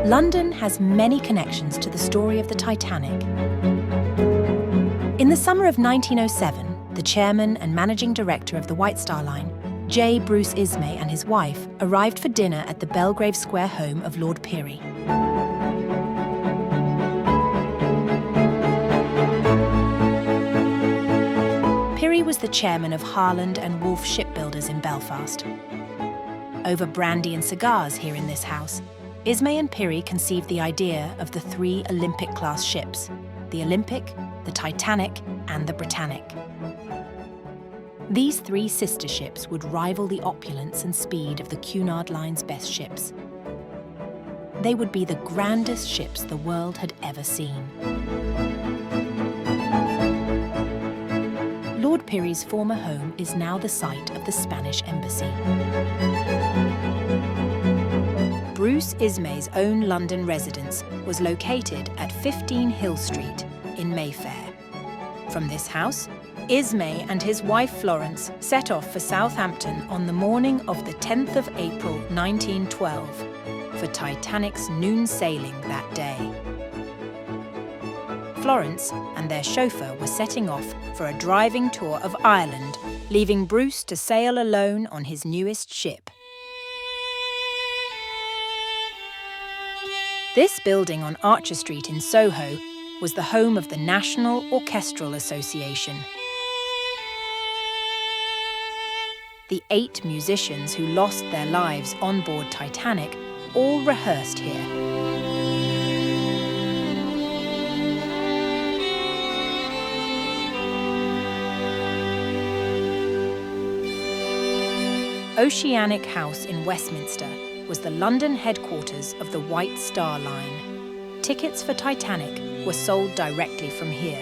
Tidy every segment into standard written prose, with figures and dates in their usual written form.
London has many connections to the story of the Titanic. In the summer of 1907, the chairman and managing director of the White Star Line, J. Bruce Ismay, and his wife arrived for dinner at the Belgrave Square home of Lord Pirrie. Pirrie was the chairman of Harland and Wolff shipbuilders in Belfast. Over brandy and cigars here in this house, Ismay and Pirrie conceived the idea of the 3 Olympic-class ships, the Olympic, the Titanic, and the Britannic. These 3 sister ships would rival the opulence and speed of the Cunard Line's best ships. They would be the grandest ships the world had ever seen. Lord Pirrie's former home is now the site of the Spanish Embassy. Bruce Ismay's own London residence was located at 15 Hill Street in Mayfair. From this house, Ismay and his wife Florence set off for Southampton on the morning of the 10th of April 1912 for Titanic's noon sailing that day. Florence and their chauffeur were setting off for a driving tour of Ireland, leaving Bruce to sail alone on his newest ship. This building on Archer Street in Soho was the home of the National Orchestral Association. The 8 musicians who lost their lives on board Titanic all rehearsed here. Oceanic House in Westminster was the London headquarters of the White Star Line. Tickets for Titanic were sold directly from here.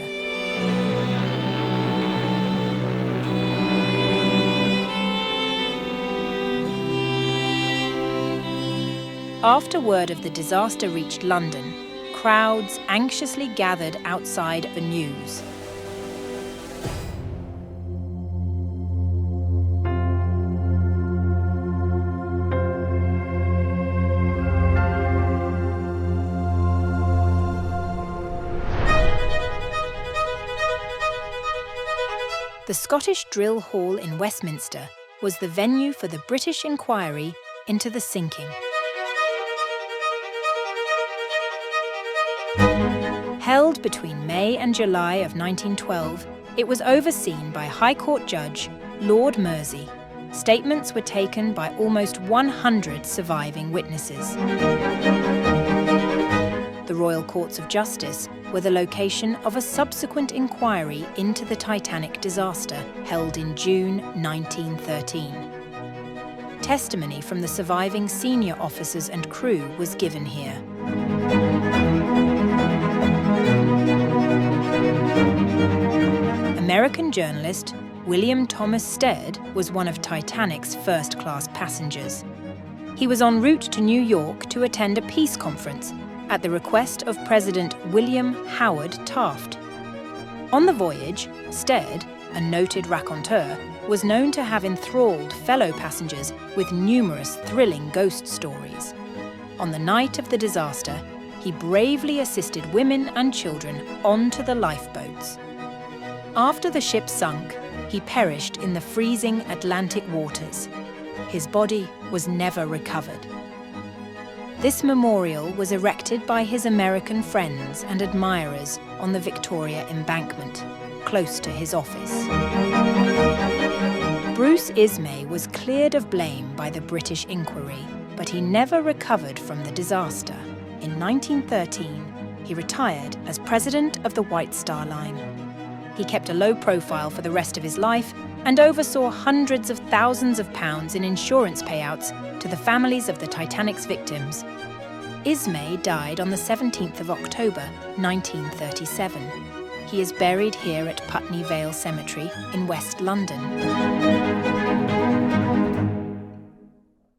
After word of the disaster reached London, crowds anxiously gathered outside the news. The Scottish Drill Hall in Westminster was the venue for the British inquiry into the sinking. Held between May and July of 1912, it was overseen by High Court Judge Lord Mersey. Statements were taken by almost 100 surviving witnesses. The Royal Courts of Justice were the location of a subsequent inquiry into the Titanic disaster held in June 1913. Testimony from the surviving senior officers and crew was given here. American journalist William Thomas Stead was one of Titanic's first-class passengers. He was en route to New York to attend a peace conference at the request of President William Howard Taft. On the voyage, Stead, a noted raconteur, was known to have enthralled fellow passengers with numerous thrilling ghost stories. On the night of the disaster, he bravely assisted women and children onto the lifeboats. After the ship sunk, he perished in the freezing Atlantic waters. His body was never recovered. This memorial was erected by his American friends and admirers on the Victoria Embankment, close to his office. Bruce Ismay was cleared of blame by the British inquiry, but he never recovered from the disaster. In 1913, he retired as president of the White Star Line. He kept a low profile for the rest of his life and oversaw hundreds of thousands of pounds in insurance payouts to the families of the Titanic's victims. Ismay died on the 17th of October, 1937. He is buried here at Putney Vale Cemetery in West London.